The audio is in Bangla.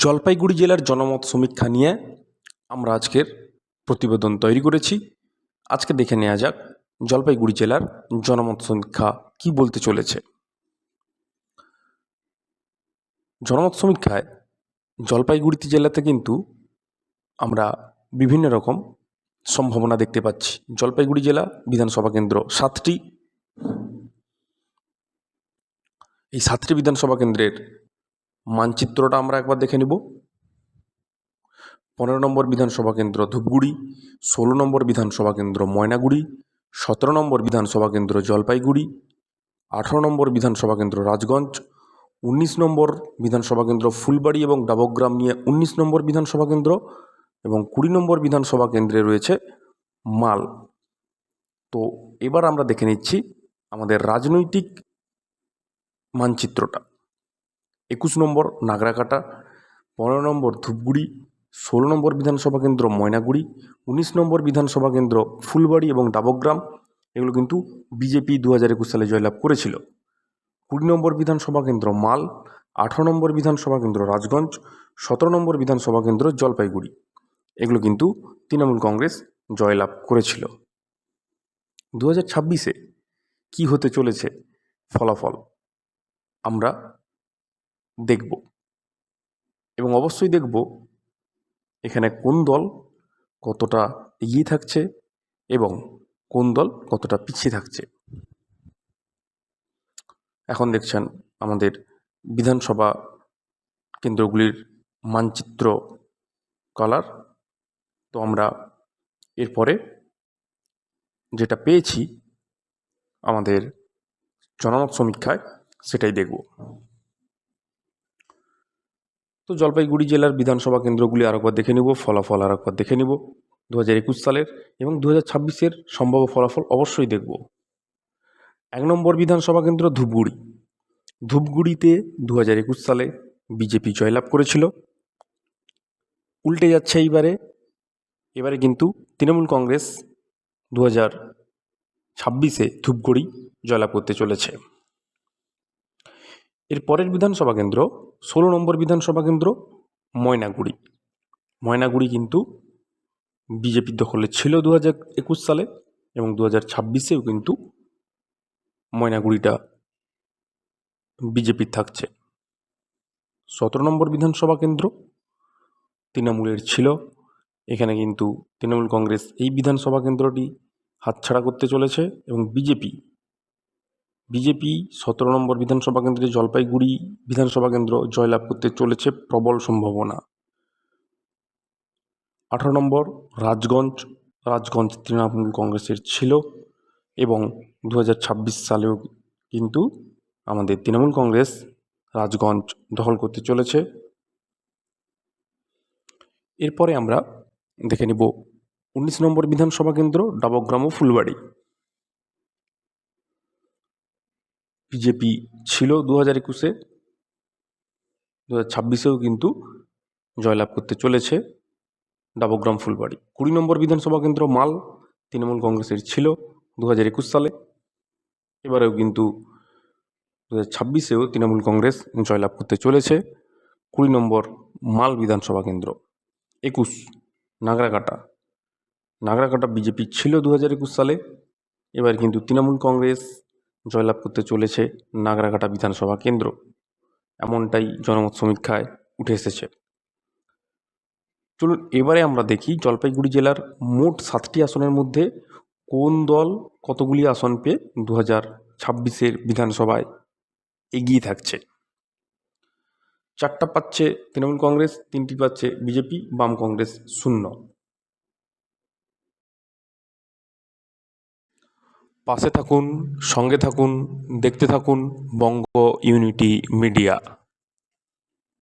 জলপাইগুড়ি জেলার জনমত সমীক্ষা নিয়ে আমরা আজকের প্রতিবেদন তৈরি করেছি। আজকে দেখে নেওয়া যাক জলপাইগুড়ি জেলার জনমত সমীক্ষা কি বলতে চলেছে। জনমত সমীক্ষায় জলপাইগুড়ি জেলাতে কিন্তু আমরা বিভিন্ন রকম সম্ভাবনা দেখতে পাচ্ছি। জলপাইগুড়ি জেলা বিধানসভা কেন্দ্র 7টি। এই 7টি বিধানসভা কেন্দ্রের মানচিত্রটা আমরা একবার দেখে নেব। 15 নম্বর বিধানসভা কেন্দ্র ধূপগুড়ি, 16 নম্বর বিধানসভা কেন্দ্র ময়নাগুড়ি, 17 নম্বর বিধানসভা কেন্দ্র জলপাইগুড়ি, 18 নম্বর বিধানসভা কেন্দ্র রাজগঞ্জ, 19 নম্বর বিধানসভা কেন্দ্র ফুলবাড়ি এবং ডাবগ্রাম নিয়ে 19 নম্বর বিধানসভা কেন্দ্র এবং 20 নম্বর বিধানসভা কেন্দ্রে রয়েছে মাল। তো এবার আমরা দেখে নিচ্ছি আমাদের রাজনৈতিক মানচিত্রটা। 21 নম্বর নাগরাকাটা, 15 নম্বর ধূপগুড়ি, 16 নম্বর বিধানসভা কেন্দ্র ময়নাগুড়ি, 19 নম্বর বিধানসভা কেন্দ্র ফুলবাড়ি এবং ডাবগ্রাম, এগুলো কিন্তু বিজেপি 2021 সালে জয়লাভ করেছিল। 20 নম্বর বিধানসভা কেন্দ্র মাল, 18 নম্বর বিধানসভা কেন্দ্র রাজগঞ্জ, 17 নম্বর বিধানসভা কেন্দ্র জলপাইগুড়ি, এগুলো কিন্তু তৃণমূল কংগ্রেস জয়লাভ করেছিল। 2026-এ কী হতে চলেছে ফলাফল আমরা দেখব এবং অবশ্যই দেখব এখানে কোন দল কতটা এগিয়ে থাকছে এবং কোন দল কতটা পিছিয়ে থাকছে। এখন দেখছেন আমাদের বিধানসভা কেন্দ্রগুলির মানচিত্র কালার। তো আমরা এরপরে যেটা পেয়েছি আমাদের জনমত সমীক্ষায় সেটাই দেখব। তো জলপাইগুড়ি জেলার বিধানসভা কেন্দ্রগুলি আরেকবার দেখে নেব, ফলাফল আরেকবার দেখে নেব 2021 সালের এবং 2026-এর সম্ভাব্য ফলাফল অবশ্যই দেখব। 1 নম্বর বিধানসভা কেন্দ্র ধূপগুড়ি। ধূপগুড়িতে 2021 সালে বিজেপি জয়লাভ করেছিল। উল্টে যাচ্ছে এবারে কিন্তু তৃণমূল কংগ্রেস 2026-এ ধূপগুড়ি জয়লাভ করতে চলেছে। এর পরের বিধানসভা কেন্দ্র 16 নম্বর বিধানসভা কেন্দ্র ময়নাগুড়ি। ময়নাগুড়ি কিন্তু বিজেপির দখলে ছিল 2021 সালে এবং 2026-এও কিন্তু ময়নাগুড়িটা বিজেপির থাকছে। 17 নম্বর বিধানসভা কেন্দ্র তৃণমূলের ছিল। এখানে কিন্তু তৃণমূল কংগ্রেস এই বিধানসভা কেন্দ্রটি হাতছাড়া করতে চলেছে এবং বিজেপি 17 নম্বর বিধানসভা কেন্দ্রে জলপাইগুড়ি বিধানসভা কেন্দ্র জয়লাভ করতে চলেছে প্রবল সম্ভাবনা। 18 নম্বর রাজগঞ্জ তৃণমূল কংগ্রেসের ছিল এবং 2026 সালেও কিন্তু আমাদের তৃণমূল কংগ্রেস রাজগঞ্জ দখল করতে চলেছে। এরপরে আমরা দেখে নিব 19 নম্বর বিধানসভা কেন্দ্র ডাবগ্রাম ও ফুলবাড়ি। বিজেপি ছিল 2021-এ, 2026-এও কিন্তু জয়লাভ করতে চলেছে ডাবগ্রাম ফুলবাড়ি। 20 নম্বর বিধানসভা কেন্দ্র মাল তৃণমূল কংগ্রেসের ছিল 2021 সালে, এবারেও কিন্তু 2026-এও তৃণমূল কংগ্রেস জয়লাভ করতে চলেছে। 20 নম্বর মাল বিধানসভা কেন্দ্র। 21 নাগরাকাটা বিজেপি ছিল 2021 সালে, এবার কিন্তু তৃণমূল কংগ্রেস জয়লাভ করতে চলেছে নাগরাকাটা বিধানসভা কেন্দ্র, এমনটাই জনমত সমীক্ষায় উঠে এসেছে। চলুন এবারে আমরা দেখি জলপাইগুড়ি জেলার মোট 7টি আসনের মধ্যে কোন দল কতগুলি আসন পেয়ে 2026-এর বিধানসভায় এগিয়ে থাকছে। 4টা পাচ্ছে তৃণমূল কংগ্রেস, 3টি পাচ্ছে বিজেপি, বাম কংগ্রেস 0। পাশে থাকুন, সঙ্গে থাকুন, দেখতে থাকুন বঙ্গ ইউনিটি মিডিয়া।